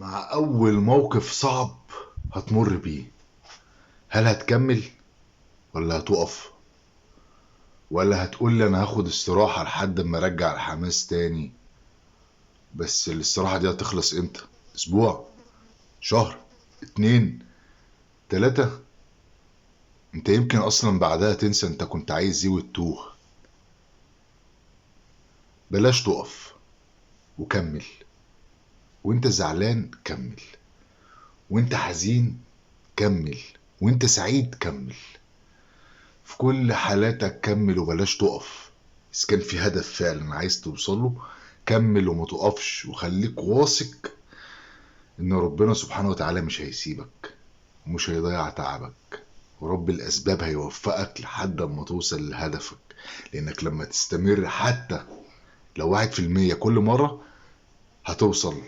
مع أول موقف صعب هتمر بيه، هل هتكمل ولا هتقف ولا هتقول لي أنا هاخد استراحة لحد ما أرجع الحماس تاني؟ بس الاستراحة دي هتخلص إمتى؟ أسبوع؟ شهر؟ اتنين؟ تلاتة؟ أنت يمكن أصلا بعدها تنسى أنت كنت عايز إيه وتتوه. بلاش تقف وكمل، وأنت زعلان كمل، وأنت حزين كمل، وأنت سعيد كمل. في كل حالاتك كمل وبلاش تقف. إذا كان في هدف فعلا عايز توصله كمل وما تقفش، وخليك واثق إن ربنا سبحانه وتعالى مش هيسيبك ومش هيضيع تعبك، ورب الأسباب هيوفقك لحد ما توصل لهدفك. لأنك لما تستمر حتى لو 1% كل مرة هتوصل.